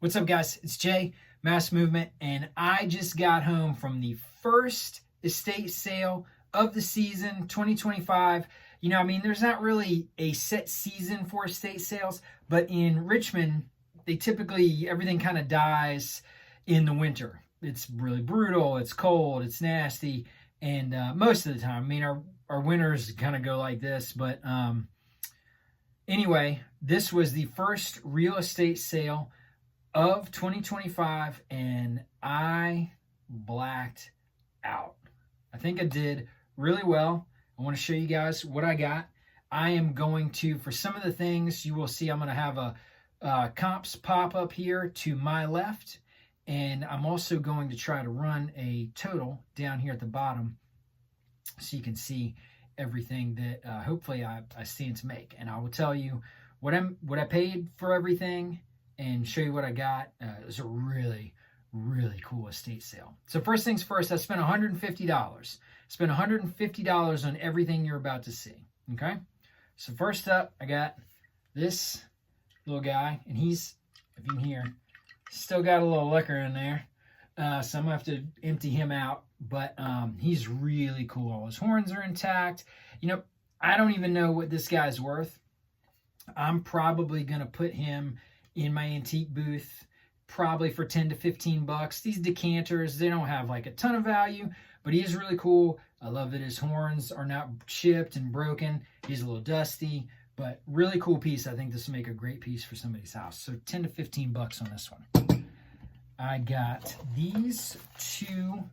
What's up, guys? It's Jay, Mass Movement, and I just got home from the first estate sale of the season, 2025. There's not really a set season for estate sales, but in Richmond, they typically, everything kind of dies in the winter. It's really brutal, it's cold, it's nasty, and most of the time, our winters kind of go like this, but anyway, this was the first real estate sale of 2025, and I blacked out. I think I did really well. I want to show you guys what I got. I am going to, for some of the things you will see, I'm going to have a comps pop up here to my left, and I'm also going to try to run a total down here at the bottom so you can see everything that hopefully I stand to make. And I will tell you what I paid for everything and show you what I got. It was a really, really cool estate sale. So first things first, I spent $150. Spent $150 on everything you're about to see, okay? So first up, I got this little guy, and he's, if you can hear, still got a little liquor in there. So I'm gonna have to empty him out, but he's really cool. His horns are intact. I don't even know what this guy's worth. I'm probably gonna put him in my antique booth, probably for 10 to 15 bucks. These decanters, they don't have like a ton of value, but he is really cool. I love that his horns are not chipped and broken. He's a little dusty, but really cool piece. I think this will make a great piece for somebody's house. So 10 to 15 bucks on this one. I got these two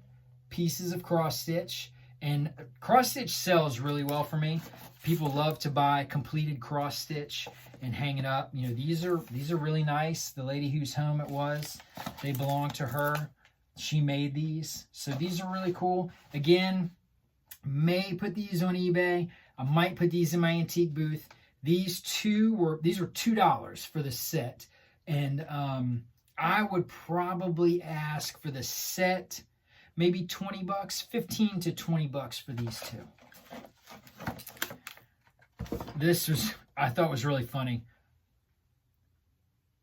pieces of cross stitch, and cross stitch sells really well for me. People love to buy completed cross stitch and hang it up. These are really nice. The lady whose home it was, they belong to her. She made these. So these are really cool. Again, may put these on eBay. I might put these in my antique booth. These were $2 for the set. And I would probably ask for the set maybe 20 bucks, 15 to 20 bucks for these two. I thought was really funny.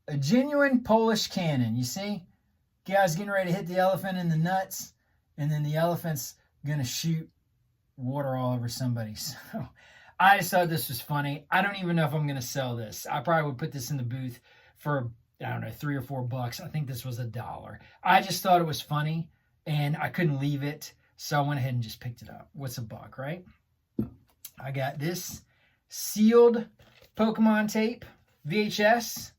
A genuine Polish cannon, you see? Guy's getting ready to hit the elephant in the nuts, and then the elephant's gonna shoot water all over somebody. So I just thought this was funny. I don't even know if I'm gonna sell this. I probably would put this in the booth for, I don't know, 3 or 4 bucks. I think this was $1. I just thought it was funny, and I couldn't leave it, so I went ahead and just picked it up. What's $1, right? I got this sealed Pokemon tape, VHS.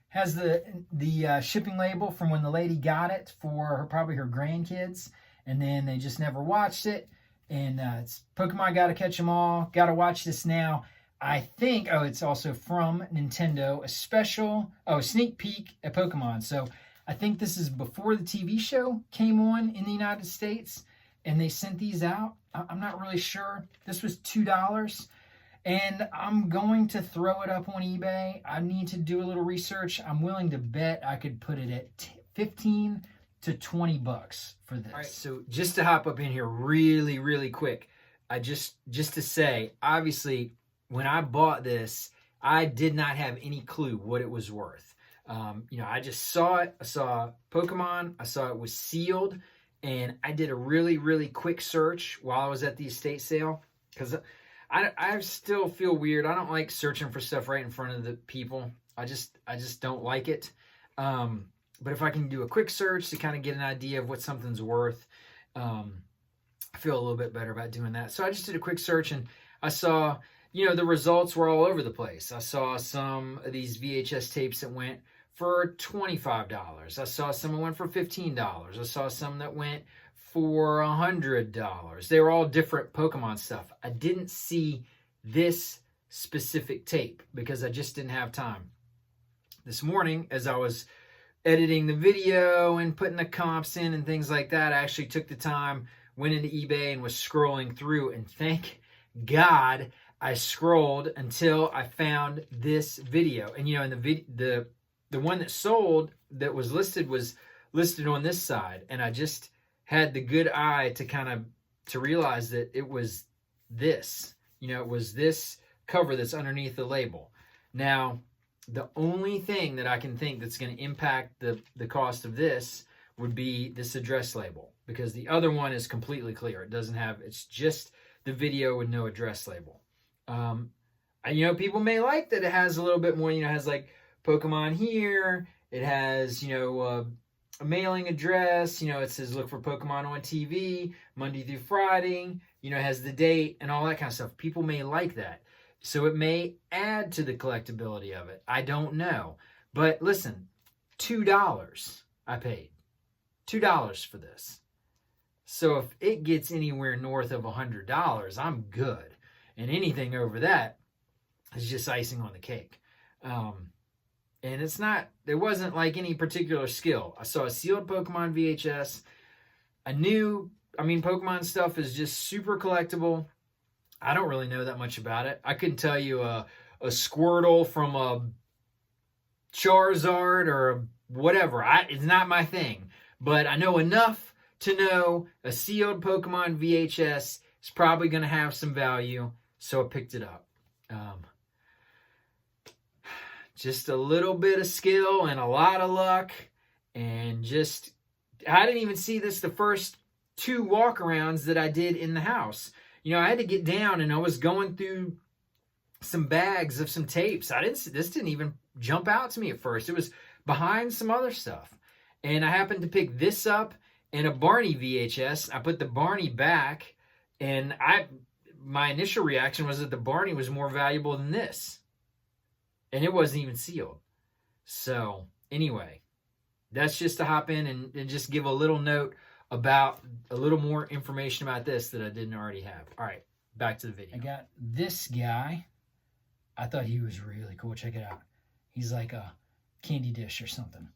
Has the shipping label from when the lady got it for probably her grandkids, and then they just never watched it. And it's Pokemon Gotta Catch 'Em All. Gotta watch this now. I think, it's also from Nintendo, a sneak peek at Pokemon. So I think this is before the TV show came on in the United States, and they sent these out. I'm not really sure. This was $2, and I'm going to throw it up on eBay. I need to do a little research. I'm willing to bet I could put it at 15 to 20 bucks for this. All right, so just to hop up in here really, really quick, just to say, obviously, when I bought this, I did not have any clue what it was worth. I just saw it. I saw Pokemon. I saw it was sealed. And I did a really, really quick search while I was at the estate sale. Because I still feel weird. I don't like searching for stuff right in front of the people. I just don't like it. But if I can do a quick search to kind of get an idea of what something's worth, I feel a little bit better about doing that. So I just did a quick search, and I saw, the results were all over the place. I saw some of these VHS tapes that went for $25. I saw some that went for $15. I saw some that went for $100. They were all different Pokemon stuff. I didn't see this specific tape because I just didn't have time. This morning, as I was editing the video and putting the comps in and things like that, I actually took the time, went into eBay and was scrolling through, and thank God I scrolled until I found this video. And in the one that sold, that was listed on this side, and I just had the good eye to realize that it was this. It was this cover that's underneath the label. Now, The only thing that I can think that's going to impact the cost of this would be this address label, because the other one is completely clear. It doesn't have, it's just the video with no address label. And, people may like that it has a little bit more, it has like Pokemon here. It has, a mailing address. It says look for Pokemon on TV, Monday through Friday. It has the date and all that kind of stuff. People may like that. So it may add to the collectability of it. I don't know. But listen, $2 I paid. $2 for this. So if it gets anywhere north of $100, I'm good. And anything over that is just icing on the cake. And there wasn't like any particular skill. I saw a sealed Pokemon VHS. Pokemon stuff is just super collectible. I don't really know that much about it. I couldn't tell you a Squirtle from a Charizard or whatever. It's not my thing. But I know enough to know a sealed Pokemon VHS is probably going to have some value, so I picked it up. Just a little bit of skill and a lot of luck, and I didn't even see this the first 2 walk-arounds that I did in the house. I had to get down, and I was going through some bags of some tapes. This didn't even jump out to me at first. It was behind some other stuff. And I happened to pick this up and a Barney VHS. I put the Barney back, and my initial reaction was that the Barney was more valuable than this. And it wasn't even sealed. So, anyway, that's just to hop in and just give a little note about a little more information about this that I didn't already have. All right, back to the video. I got this guy. I thought he was really cool. Check it out. He's like a candy dish or something.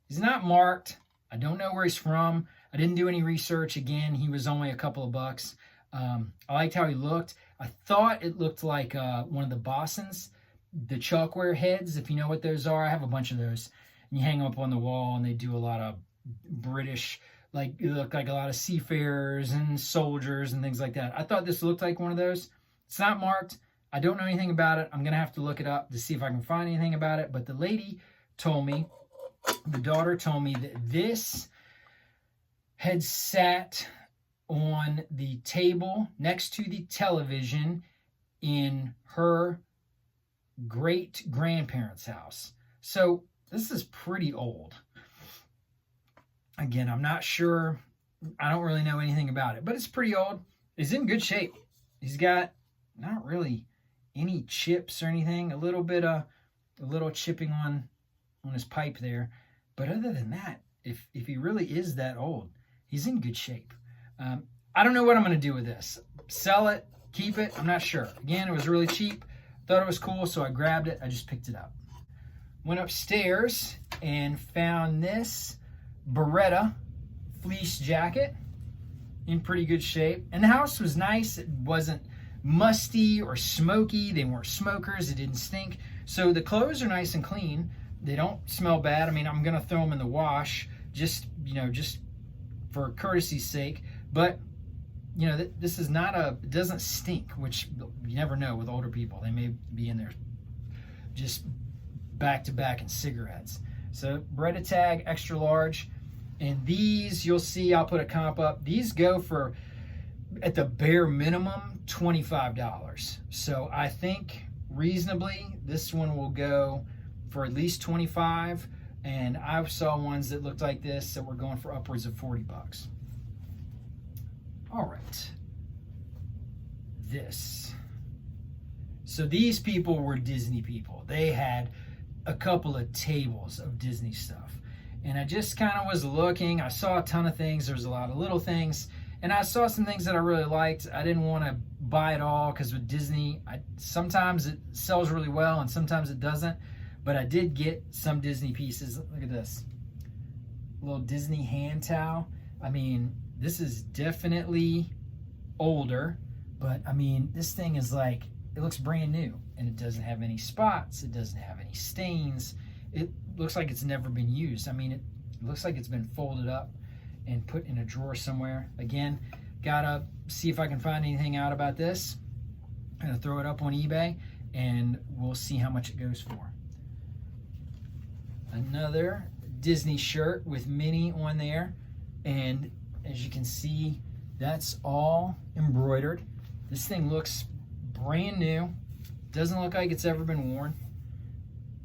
He's not marked. I don't know where he's from. I didn't do any research. Again, he was only a couple of bucks. I liked how he looked. I thought it looked like one of the Bosons, the chalkware heads, if you know what those are. I have a bunch of those. And you hang them up on the wall, and they do a lot of British, it look like a lot of seafarers and soldiers and things like that. I thought this looked like one of those. It's not marked. I don't know anything about it. I'm going to have to look it up to see if I can find anything about it. But the daughter told me that this had sat on the table next to the television in her great-grandparents' house. So this is pretty old. Again, I'm not sure. I don't really know anything about it, but it's pretty old. It's in good shape. He's got not really any chips or anything. A little chipping on his pipe there. But other than that, if he really is that old, he's in good shape. I don't know what I'm going to do with this. Sell it, keep it, I'm not sure. Again, it was really cheap. Thought it was cool, so I grabbed it. I just picked it up. Went upstairs and found this Beretta fleece jacket in pretty good shape. And the house was nice. It wasn't musty or smoky. They weren't smokers. It didn't stink. So the clothes are nice and clean. They don't smell bad. I'm going to throw them in the wash just for courtesy's sake. But, this is not it doesn't stink, which you never know with older people. They may be in there just back to back in cigarettes. So Beretta tag, extra large. And these, you'll see, I'll put a comp up. These go for, at the bare minimum, $25. So I think reasonably, this one will go for at least $25. And I saw ones that looked like this that were going for upwards of $40. All right. This. So these people were Disney people. They had a couple of tables of Disney stuff. And I just kind of was looking. I saw a ton of things. There was a lot of little things. And I saw some things that I really liked. I didn't want to buy it all because with Disney, sometimes it sells really well and sometimes it doesn't. But I did get some Disney pieces. Look at this. A little Disney hand towel. This is definitely older. But, this thing is it looks brand new. And it doesn't have any spots. It doesn't have any stains. It looks like it's never been used. It looks like it's been folded up and put in a drawer somewhere. Again, gotta see if I can find anything out about this. I'm gonna throw it up on eBay and we'll see how much it goes for. Another Disney shirt with Minnie on there. And as you can see, that's all embroidered. This thing looks brand new. Doesn't look like it's ever been worn.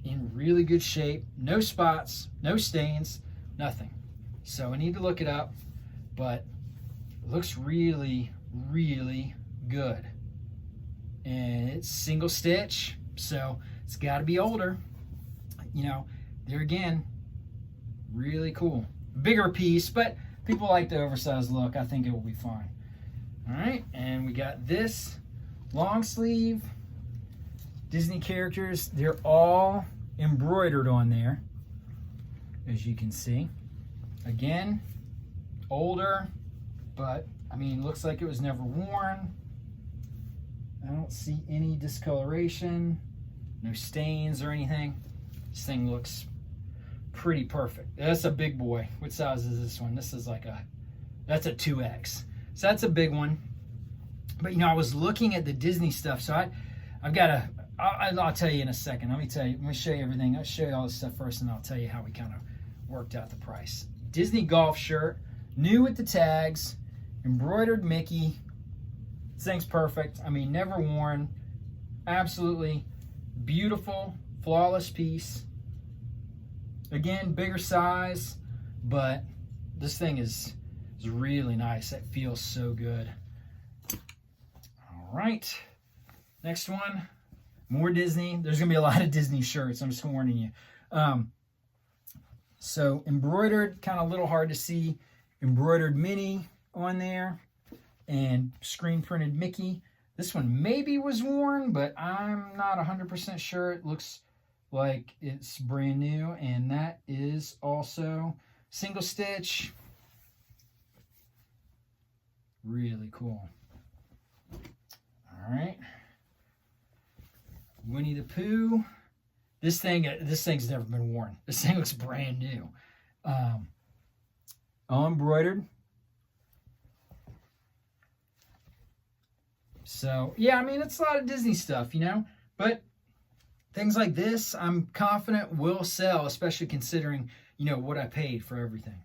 In really good shape. No spots, no stains, nothing. So I need to look it up, but it looks really, really good. And it's single stitch, so it's got to be older. You know, there again, really cool. Bigger piece, but people like the oversized look. I think it will be fine. All right, and we got this long sleeve. Disney characters, they're all embroidered on there, as you can see. Again, older, but I mean, looks like it was never worn. I don't see any discoloration, no stains or anything. This thing looks pretty perfect. That's a big boy. What size is this one? This is like that's a 2X. So that's a big one. But you know, I was looking at the Disney stuff, so I've got I'll tell you in a second. Let me show you everything. I'll show you all this stuff first, and I'll tell you how we kind of worked out the price. Disney golf shirt, new with the tags, embroidered Mickey. This thing's perfect. I mean, never worn. Absolutely beautiful, flawless piece. Again, bigger size, but this thing is really nice. It feels so good. All right, next one, more Disney. There's gonna be a lot of Disney shirts. I'm just warning you. So embroidered, kind of a little hard to see. Embroidered Minnie on there, and screen printed Mickey. This one maybe was worn, but I'm not 100% sure. It looks like it's brand new, and that is also single stitch. Really cool. All right, Winnie the Pooh. This thing's never been worn. This thing looks brand new. All embroidered. So yeah, I mean, it's a lot of Disney stuff, you know, but things like this, I'm confident will sell, especially considering, you know, what I paid for everything.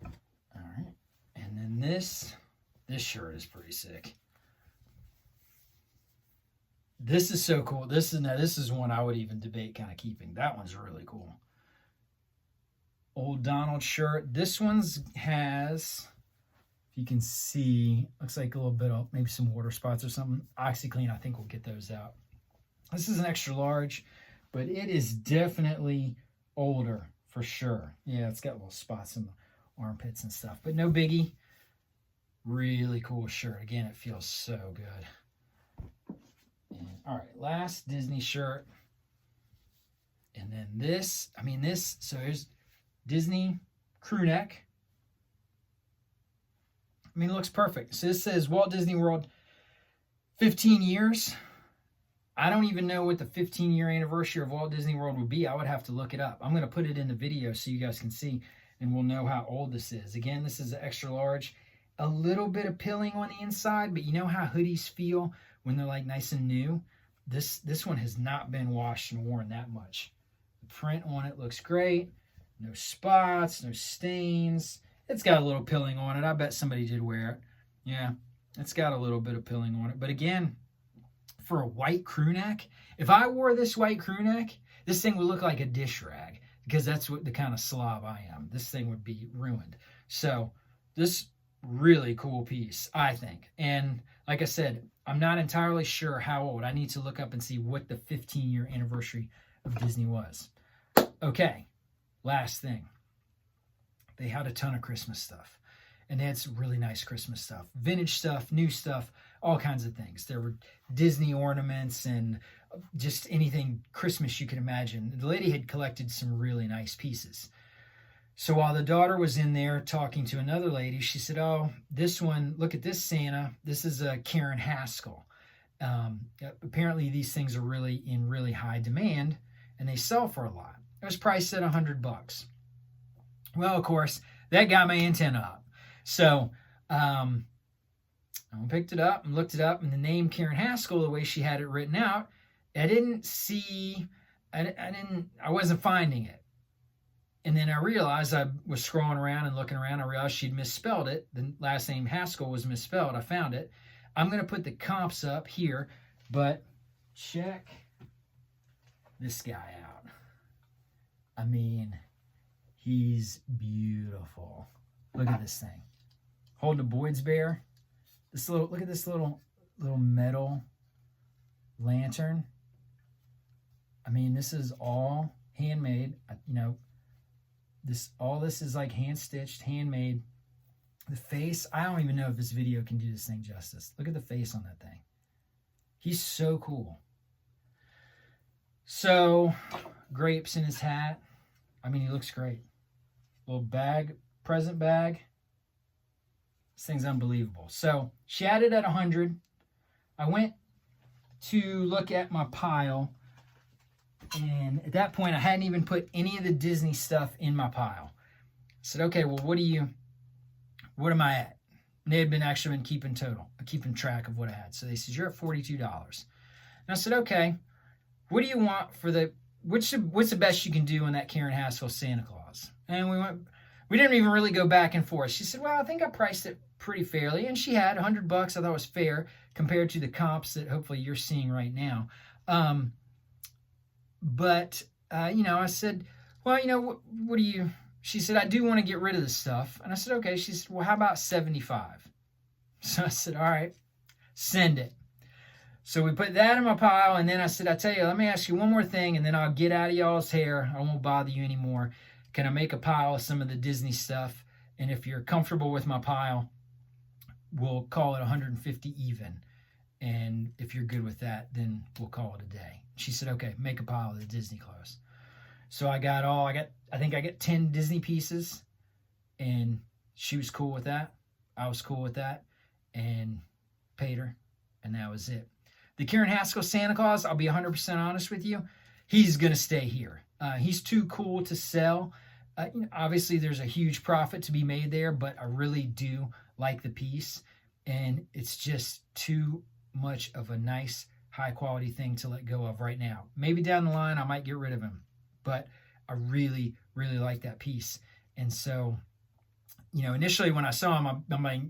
All right, and then this shirt is pretty sick. This is so cool. This is one I would even debate kind of keeping. That one's really cool. Old Donald shirt. This one's has, if you can see, looks like a little bit of maybe some water spots or something. OxyClean, I think we'll get those out. This is an extra large, but it is definitely older for sure. Yeah, it's got little spots in the armpits and stuff, but no biggie. Really cool shirt. Again, it feels so good. And, all right, last Disney shirt. And then this, I mean, so here's Disney crew neck. I mean, it looks perfect. So this says Walt Disney World 15 years. I don't even know what the 15-year anniversary of Walt Disney World would be. I would have to look it up. I'm going to put it in the video so you guys can see, and we'll know how old this is. Again, this is an extra large. A little bit of pilling on the inside, but you know how hoodies feel when they're like nice and new? This one has not been washed and worn that much. The print on it looks great. No spots, no stains. It's got a little pilling on it. I bet somebody did wear it. Yeah, it's got a little bit of pilling on it. But again, for a white crew neck, if I wore this white crew neck, this thing would look like a dish rag, because that's what the kind of slob I am. This thing would be ruined. So this really cool piece, I think. And like I said, I'm not entirely sure how old. I need to look up and see what the 15-year anniversary of Disney was. Okay, last thing. They had a ton of Christmas stuff. And they had some really nice Christmas stuff. Vintage stuff, new stuff, all kinds of things. There were Disney ornaments and just anything Christmas you could imagine. The lady had collected some really nice pieces. So while the daughter was in there talking to another lady, she said, oh, this one, look at this Santa. This is a Karen Haskell. Apparently these things are really in really high demand, and they sell for a lot. It was priced at $100. Well, of course, that got my antenna up. So I picked it up and looked it up, and the name Karen Haskell, the way she had it written out, I wasn't finding it. And then I realized, I was scrolling around and looking around, I realized she'd misspelled it. The last name Haskell was misspelled. I found it. I'm going to put the comps up here, but check this guy out. I mean, he's beautiful. Look at this thing. Holding a Boyd's Bear. Look at this little metal lantern. I mean, this is all handmade. You know, all this is like hand stitched, handmade. The face, I don't even know if this video can do this thing justice. Look at the face on that thing. He's so cool. So, grapes in his hat. I mean, he looks great. Little bag, present bag. This thing's unbelievable. So, she had it at 100. I went to look at my pile, and at that point, I hadn't even put any of the Disney stuff in my pile. I said, okay, well, what am I at? And they had actually been keeping track of what I had. So they said, you're at $42. And I said, okay, what do you want for what's the best you can do on that Karen Haskell Santa Claus? And we didn't even really go back and forth. She said, well, I think I priced it pretty fairly. And she had $100. I thought it was fair compared to the comps that hopefully you're seeing right now. But I said, well, what do you... She said, I do want to get rid of this stuff. And I said, okay. She said, well, how about 75? So I said, all right, send it. So we put that in my pile. And then I said, I tell you, let me ask you one more thing, and then I'll get out of y'all's hair. I won't bother you anymore. Can I make a pile of some of the Disney stuff? And if you're comfortable with my pile, we'll call it 150 even. And if you're good with that, then we'll call it a day. She said, okay, make a pile of the Disney clothes. So I think I got 10 Disney pieces, and she was cool with that. I was cool with that, and paid her, and that was it. The Karen Haskell Santa Claus, I'll be 100% honest with you, he's going to stay here. He's too cool to sell. Obviously, there's a huge profit to be made there, but I really do like the piece, and it's just too much of a nice, high-quality thing to let go of right now. Maybe down the line, I might get rid of him. But I really, really like that piece. And so, initially when I saw him, I'm like,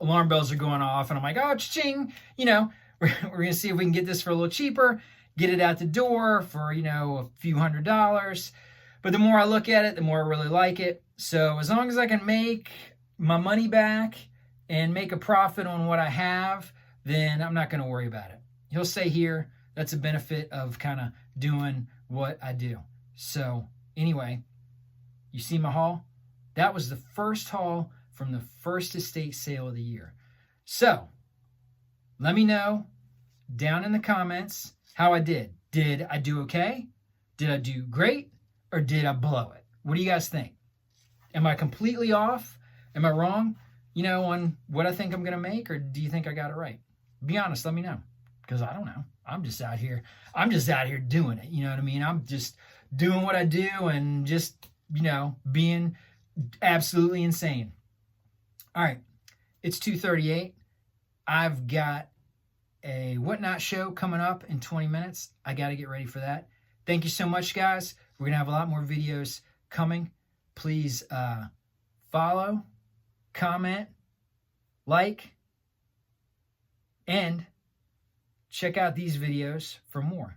alarm bells are going off. And I'm like, oh, ching, we're going to see if we can get this for a little cheaper, get it out the door for, a few $100s. But the more I look at it, the more I really like it. So as long as I can make my money back and make a profit on what I have, then I'm not going to worry about it. He'll stay here. That's a benefit of kind of doing what I do. So anyway, you see my haul? That was the first haul from the first estate sale of the year. So let me know down in the comments how I did. Did I do okay? Did I do great? Or did I blow it? What do you guys think? Am I completely off? Am I wrong, on what I think I'm going to make? Or do you think I got it right? Be honest, let me know. Because I don't know. I'm just out here doing it. You know what I mean? I'm just doing what I do and just, being absolutely insane. All right. It's 2:38. I've got a Whatnot show coming up in 20 minutes. I got to get ready for that. Thank you so much, guys. We're going to have a lot more videos coming. Please follow, comment, like, and check out these videos for more.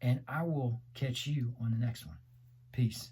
And I will catch you on the next one. Peace.